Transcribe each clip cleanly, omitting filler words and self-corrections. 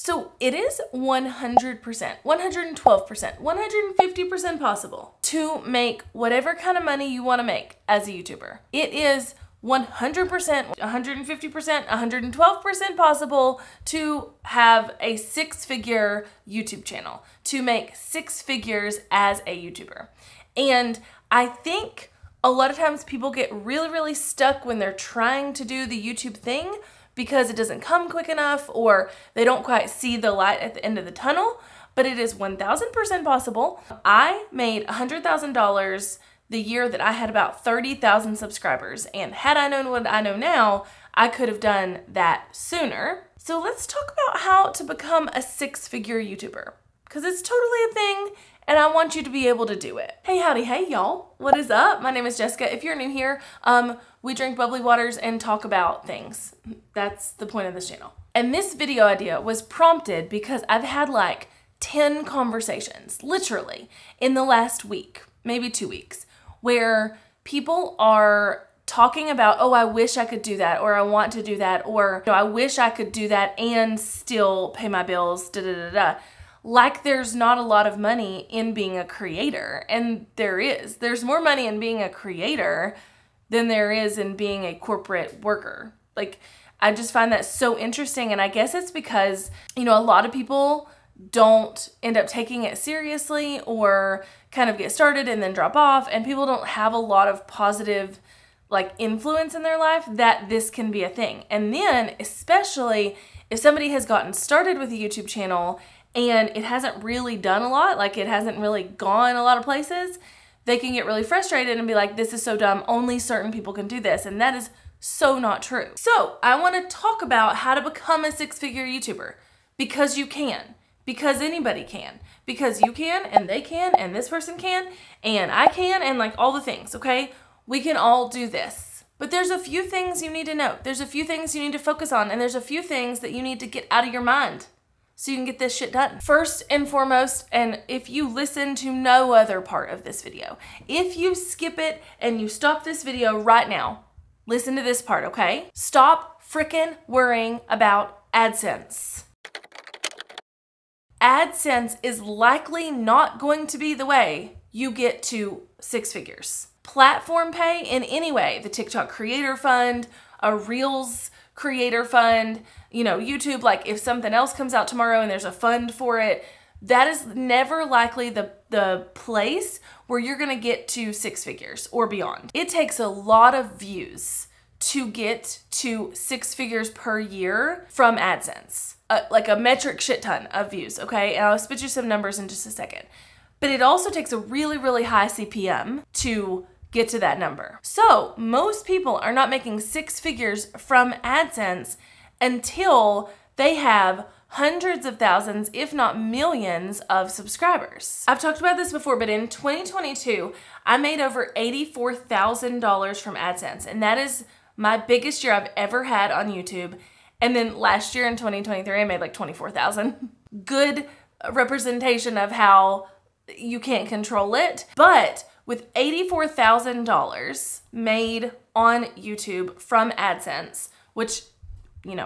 So it is 100%, 112%, 150% possible to make whatever kind of money you want to make as a YouTuber. It is 100%, 150%, 112% possible to have a six-figure YouTube channel, to make six figures as a YouTuber. And I think a lot of times people get really stuck when they're trying to do the YouTube thing because it doesn't come quick enough or they don't quite see the light at the end of the tunnel, but it is 1000% possible. I made $100,000 the year that I had about 30,000 subscribers, and had I known what I know now, I could have done that sooner. So let's talk about how to become a six-figure YouTuber, because it's totally a thing and I want you to be able to do it. Hey, howdy, hey y'all. What is up? My name is Jessica. If you're new here, we drink bubbly waters and talk about things. That's the point of this channel. And this video idea was prompted because I've had like 10 conversations, literally, in the last week, maybe 2 weeks, where people are talking about, oh, I wish I could do that, or I want to do that, or I wish I could do that and still pay my bills, like there's not a lot of money in being a creator. And there is. There's more money in being a creator than there is in being a corporate worker. Like, I just find that so interesting. And I guess it's because, a lot of people don't end up taking it seriously or kind of get started and then drop off, and people don't have a lot of positive influence in their life that this can be a thing. And then especially if somebody has gotten started with a YouTube channel and it hasn't really done a lot, it hasn't really gone a lot of places, they can get really frustrated and be like, this is so dumb, only certain people can do this. And that is so not true. So I want to talk about how to become a six-figure YouTuber, because you can. Because anybody can. Because you can, and they can, and this person can, and I can, and all the things, okay? We can all do this. But there's a few things you need to know. There's a few things you need to focus on, and there's a few things that you need to get out of your mind so you can get this shit done. First and foremost, and if you listen to no other part of this video, if you skip it and you stop this video right now, listen to this part, okay? Stop frickin' worrying about AdSense. AdSense is likely not going to be the way you get to six figures. Platform pay in any way, the TikTok Creator Fund, a Reels Creator Fund, YouTube, if something else comes out tomorrow and there's a fund for it, that is never likely the place where you're gonna get to six figures or beyond. It takes a lot of views to get to six figures per year from AdSense. A metric shit ton of views, okay? And I'll spit you some numbers in just a second. But it also takes a really high CPM to get to that number. So most people are not making six figures from AdSense until they have hundreds of thousands, if not millions, of subscribers. I've talked about this before, but in 2022, I made over $84,000 from AdSense, and that is my biggest year I've ever had on YouTube. And then last year in 2023, I made $24,000. Good representation of how you can't control it. But with $84,000 made on YouTube from AdSense, which,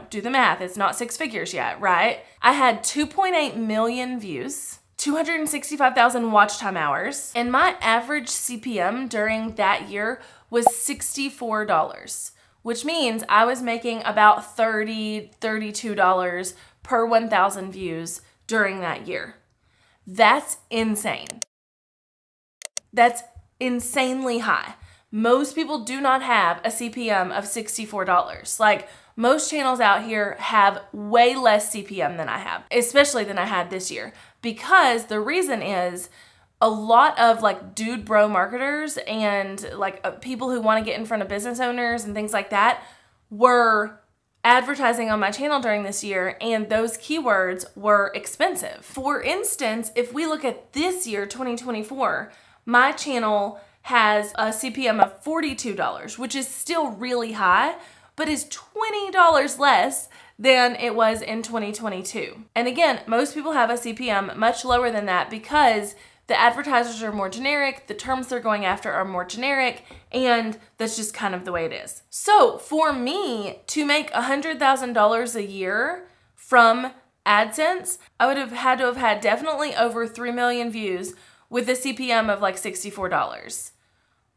do the math, it's not six figures yet, right? I had 2.8 million views, 265,000 watch time hours, and my average CPM during that year was $64, which means I was making about $30, $32 per 1,000 views during that year. That's insane. That's insanely high. Most people do not have a CPM of $64. Most channels out here have way less CPM than I have, especially than I had this year, because the reason is a lot of dude bro marketers and people who want to get in front of business owners and things like that were advertising on my channel during this year, and those keywords were expensive. For instance, if we look at this year, 2024, my channel has a CPM of $42, which is still really high, but is $20 less than it was in 2022. And again, most people have a CPM much lower than that because the advertisers are more generic, the terms they're going after are more generic, and that's just kind of the way it is. So for me to make $100,000 a year from AdSense, I would have had to have had definitely over 3 million views with a CPM of like $64.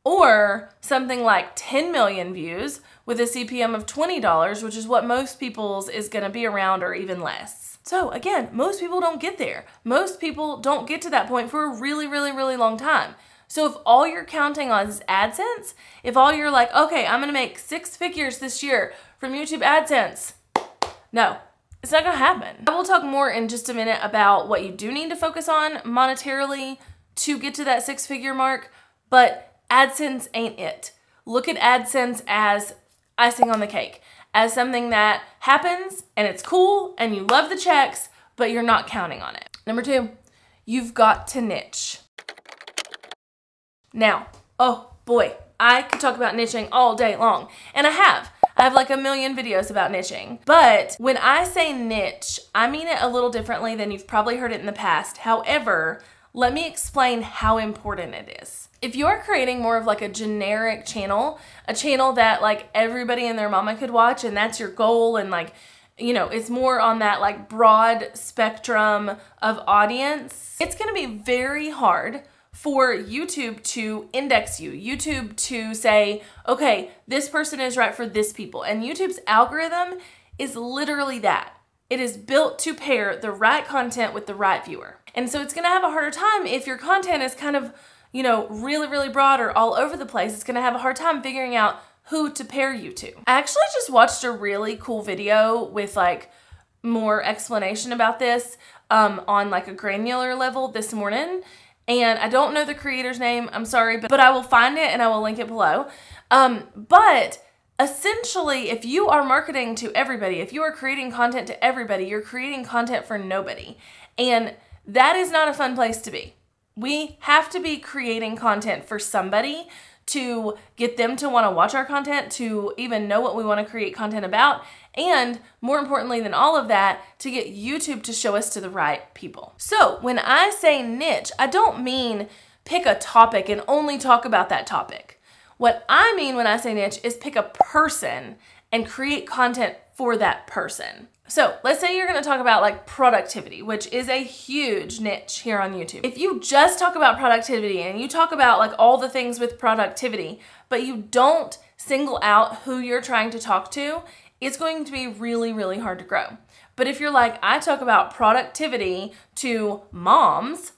Or something like 10 million views with a CPM of $20, which is what most people's is going to be around, or even less. So again, most people don't get there. Most people don't get to that point for a really, really, really long time. So if all you're counting on is AdSense, if all you're like, okay, I'm going to make 6 figures this year from YouTube AdSense, no, it's not going to happen. I will talk more in just a minute about what you do need to focus on monetarily to get to that 6-figure mark, but AdSense ain't it. Look at AdSense as icing on the cake, as something that happens and it's cool and you love the checks, but you're not counting on it. Number 2, you've got to niche. Now, oh boy, I could talk about niching all day long, and I have like a million videos about niching. But when I say niche, I mean it a little differently than you've probably heard it in the past. However, let me explain how important it is. If you're creating more of like a generic channel, a channel that like everybody and their mama could watch, and that's your goal, and like, you know, it's more on that like broad spectrum of audience, it's gonna be very hard for YouTube to index you, YouTube to say, okay, this person is right for this people. And YouTube's algorithm is literally that. It is built to pair the right content with the right viewer. And so it's gonna have a harder time if your content is kind of, you know, really, really broad or all over the place. It's gonna have a hard time figuring out who to pair you to. I actually just watched a really cool video with like more explanation about this on like a granular level this morning. And I don't know the creator's name, I'm sorry, but I will find it and I will link it below. But essentially, if you are marketing to everybody, if you are creating content to everybody, you're creating content for nobody. And that is not a fun place to be. We have to be creating content for somebody to get them to want to watch our content, to even know what we want to create content about, and more importantly than all of that, to get YouTube to show us to the right people. So when I say niche, I don't mean pick a topic and only talk about that topic. What I mean when I say niche is pick a person and create content for that person. So let's say you're gonna talk about like productivity, which is a huge niche here on YouTube. If you just talk about productivity and you talk about like all the things with productivity, but you don't single out who you're trying to talk to, it's going to be really, really hard to grow. But if you're like, I talk about productivity to moms,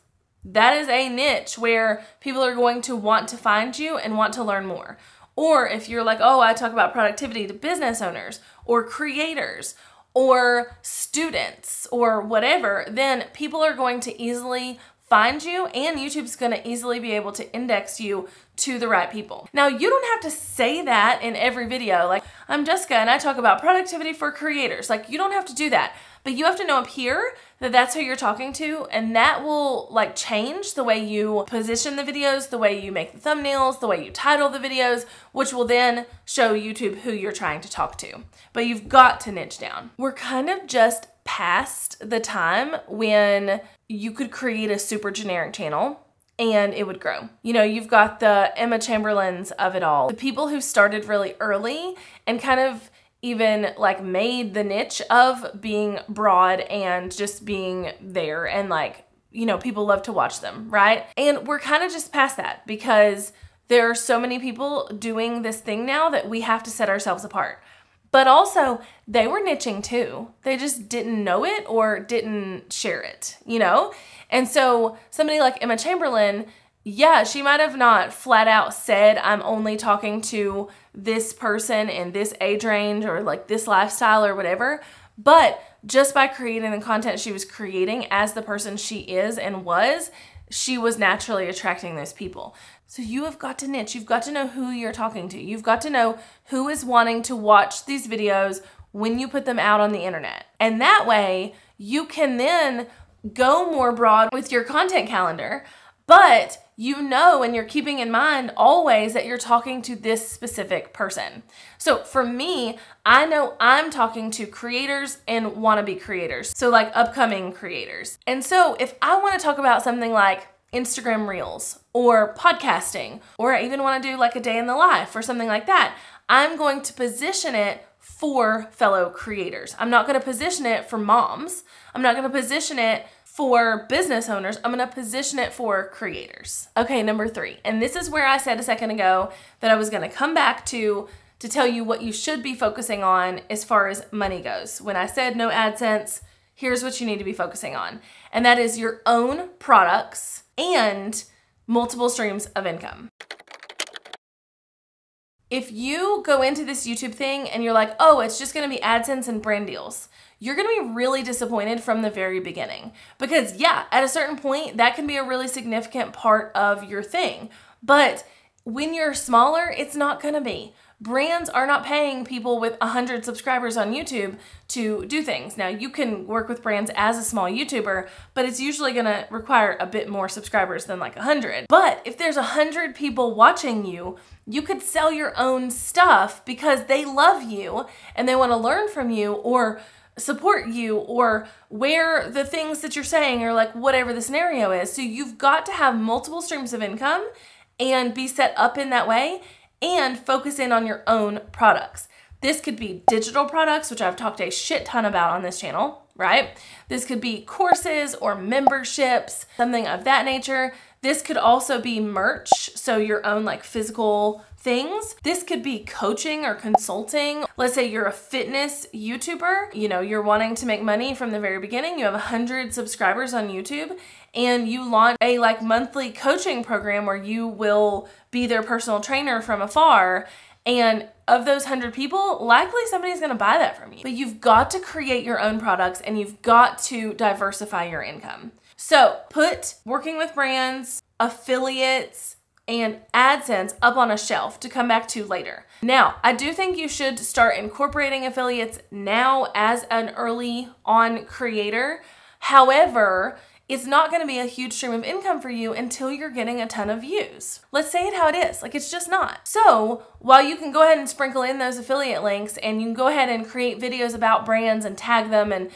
that is a niche where people are going to want to find you and want to learn more. Or if you're like, oh, I talk about productivity to business owners or creators or students or whatever, then people are going to easily find you, and YouTube's going to easily be able to index you to the right people. Now, you don't have to say that in every video. Like, I'm Jessica and I talk about productivity for creators. Like, you don't have to do that. But you have to know up here that that's who you're talking to, and that will like change the way you position the videos, the way you make the thumbnails, the way you title the videos, which will then show YouTube who you're trying to talk to. But you've got to niche down. We're kind of just past the time when you could create a super generic channel and it would grow. You know, you've got the Emma Chamberlains of it all. The people who started really early and kind of even like made the niche of being broad and just being there, and like, you know, people love to watch them, right? And we're kind of just past that because there are so many people doing this thing now that we have to set ourselves apart. But also, they were niching too. They just didn't know it or didn't share it, you know? And so somebody like Emma Chamberlain, yeah, she might have not flat out said, I'm only talking to this person in this age range or like this lifestyle or whatever, but just by creating the content she was creating as the person she is and was, she was naturally attracting those people. So you have got to niche. You've got to know who you're talking to. You've got to know who is wanting to watch these videos when you put them out on the internet. And that way you can then go more broad with your content calendar, but you know, and you're keeping in mind always that you're talking to this specific person. So for me, I know I'm talking to creators and wannabe creators. So like upcoming creators. And so if I want to talk about something like Instagram Reels or podcasting, or I even want to do like a day in the life or something like that, I'm going to position it for fellow creators. I'm not going to position it for moms. I'm not going to position it for business owners. I'm going to position it for creators. Okay, number 3. And this is where I said a second ago that I was going to come back to tell you what you should be focusing on as far as money goes. When I said no AdSense, here's what you need to be focusing on. And that is your own products and multiple streams of income. If you go into this YouTube thing and you're like, oh, it's just going to be AdSense and brand deals, you're going to be really disappointed from the very beginning. Because yeah, at a certain point, that can be a really significant part of your thing. But when you're smaller, it's not going to be. Brands are not paying people with 100 subscribers on YouTube to do things. Now, you can work with brands as a small YouTuber, but it's usually going to require a bit more subscribers than like 100. But if there's 100 people watching you, you could sell your own stuff because they love you and they want to learn from you or support you or wear the things that you're saying or like whatever the scenario is. So you've got to have multiple streams of income and be set up in that way and focus in on your own products. This could be digital products, which I've talked a shit ton about on this channel, right? This could be courses or memberships, something of that nature. This could also be merch, so your own like physical things. This could be coaching or consulting. Let's say you're a fitness YouTuber, you know, you're wanting to make money from the very beginning. You have 100 subscribers on YouTube and you launch a like monthly coaching program where you will be their personal trainer from afar. And of those 100 people, likely somebody's going to buy that from you. But you've got to create your own products and you've got to diversify your income. So put working with brands, affiliates, and AdSense up on a shelf to come back to later. Now, I do think you should start incorporating affiliates now as an early on creator. However, it's not going to be a huge stream of income for you until you're getting a ton of views. Let's say it how it is. Like, it's just not. So while you can go ahead and sprinkle in those affiliate links and you can go ahead and create videos about brands and tag them and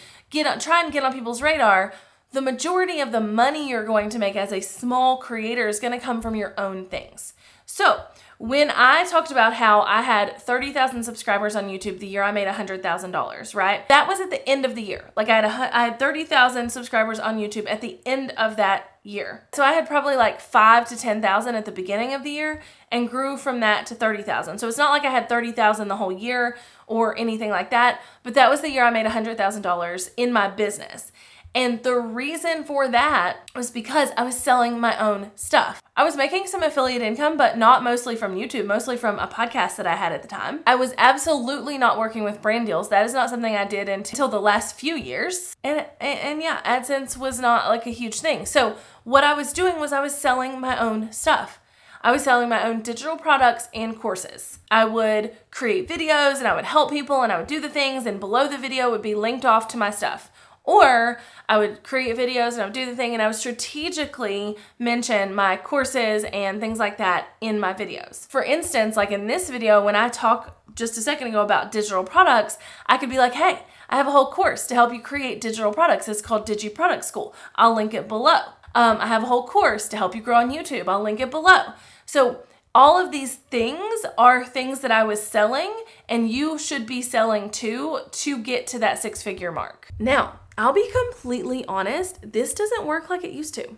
try and get on people's radar, the majority of the money you're going to make as a small creator is going to come from your own things. So when I talked about how I had 30,000 subscribers on YouTube the year I made $100,000, right? That was at the end of the year. Like I had 30,000 subscribers on YouTube at the end of that year. So I had probably like 5,000 to 10,000 at the beginning of the year and grew from that to 30,000. So it's not like I had 30,000 the whole year or anything like that, but that was the year I made $100,000 in my business. And the reason for that was because I was selling my own stuff. I was making some affiliate income, but not mostly from YouTube, mostly from a podcast that I had at the time. I was absolutely not working with brand deals. That is not something I did until the last few years. And yeah, AdSense was not like a huge thing. So what I was doing was I was selling my own stuff. I was selling my own digital products and courses. I would create videos and I would help people and I would do the things, and below the video would be linked off to my stuff. Or I would create videos and I would do the thing and I would strategically mention my courses and things like that in my videos. For instance, like in this video, when I talked just a second ago about digital products, I could be like, hey, I have a whole course to help you create digital products. It's called Digi Product School. I'll link it below. I have a whole course to help you grow on YouTube. I'll link it below. So all of these things are things that I was selling and you should be selling too to get to that 6-figure mark. Now, I'll be completely honest, this doesn't work like it used to.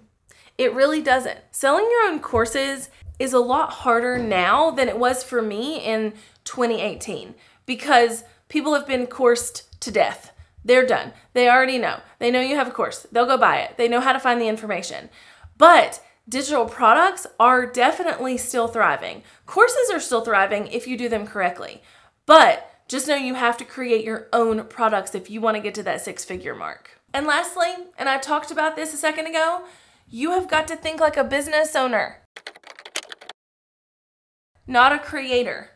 It really doesn't. Selling your own courses is a lot harder now than it was for me in 2018 because people have been coursed to death. They're done. They already know. They know you have a course. They'll go buy it. They know how to find the information. But digital products are definitely still thriving. Courses are still thriving if you do them correctly. But just know you have to create your own products if you want to get to that 6-figure mark. And lastly, and I talked about this a second ago, you have got to think like a business owner, not a creator,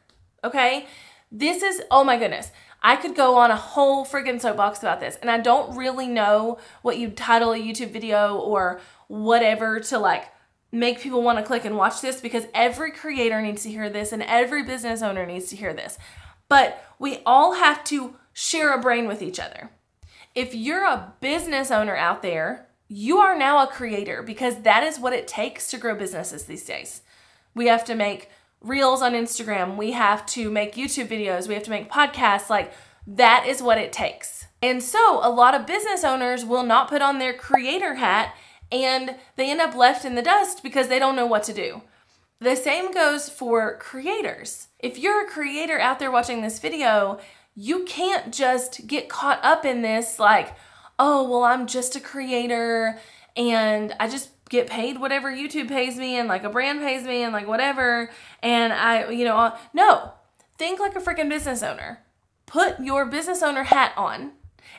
okay? This is, oh my goodness, I could go on a whole friggin' soapbox about this, and I don't really know what you'd title a YouTube video or whatever to like make people want to click and watch this, because every creator needs to hear this and every business owner needs to hear this. But we all have to share a brain with each other. If you're a business owner out there, you are now a creator, because that is what it takes to grow businesses these days. We have to make reels on Instagram. We have to make YouTube videos. We have to make podcasts. Like, that is what it takes. And so a lot of business owners will not put on their creator hat, and they end up left in the dust because they don't know what to do. The same goes for creators. If you're a creator out there watching this video, you can't just get caught up in this like, oh, well, I'm just a creator and I just get paid whatever YouTube pays me and like a brand pays me and like whatever. And no, think like a freaking business owner. Put your business owner hat on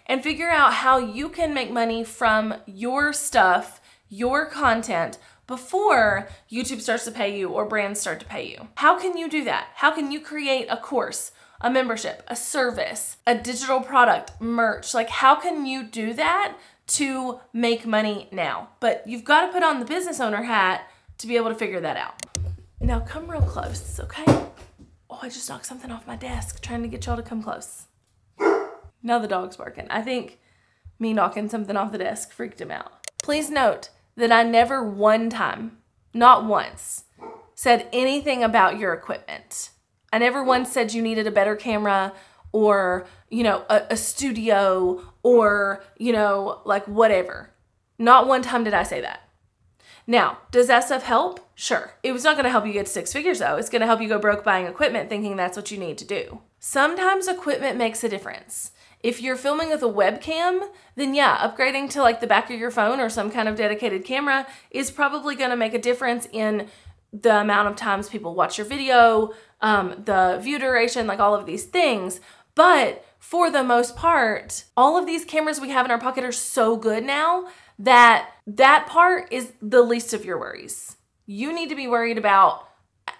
and figure out how you can make money from your stuff, your content, before YouTube starts to pay you or brands start to pay you. How can you do that? How can you create a course, a membership, a service, a digital product, merch? Like, how can you do that to make money now? But you've got to put on the business owner hat to be able to figure that out. Now come real close, okay? Oh, I just knocked something off my desk trying to get y'all to come close. Now the dog's barking. I think me knocking something off the desk freaked him out. Please note that I never one time, not once, said anything about your equipment. I never once said you needed a better camera or, a studio or, like whatever. Not one time did I say that. Now, does that stuff help? Sure. It was not going to help you get to 6 figures though. It's going to help you go broke buying equipment thinking that's what you need to do. Sometimes equipment makes a difference. If you're filming with a webcam, then yeah, upgrading to like the back of your phone or some kind of dedicated camera is probably going to make a difference in the amount of times people watch your video, the view duration, like all of these things. But for the most part, all of these cameras we have in our pocket are so good now that that part is the least of your worries. You need to be worried about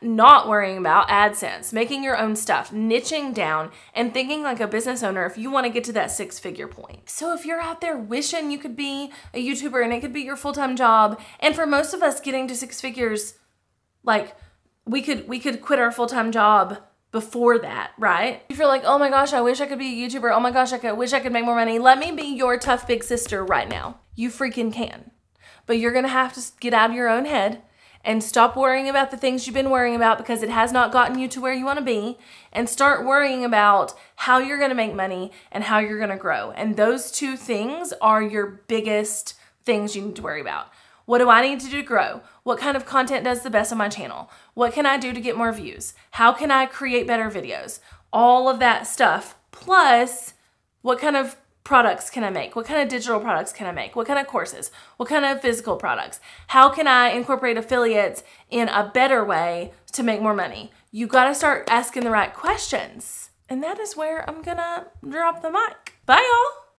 not worrying about AdSense, making your own stuff, niching down, and thinking like a business owner if you want to get to that 6-figure point. So if you're out there wishing you could be a YouTuber and it could be your full-time job, and for most of us getting to 6 figures, like we could quit our full-time job before that, right? If you're like, oh my gosh, I wish I could be a YouTuber. Oh my gosh, wish I could make more money. Let me be your tough big sister right now. You freaking can. But you're gonna have to get out of your own head and stop worrying about the things you've been worrying about because it has not gotten you to where you want to be, and start worrying about how you're going to make money and how you're going to grow. And those two things are your biggest things you need to worry about. What do I need to do to grow? What kind of content does the best on my channel? What can I do to get more views? How can I create better videos? All of that stuff. Plus, what kind of products can I make? What kind of digital products can I make? What kind of courses? What kind of physical products? How can I incorporate affiliates in a better way to make more money? You got to start asking the right questions. And that is where I'm gonna drop the mic. Bye, y'all.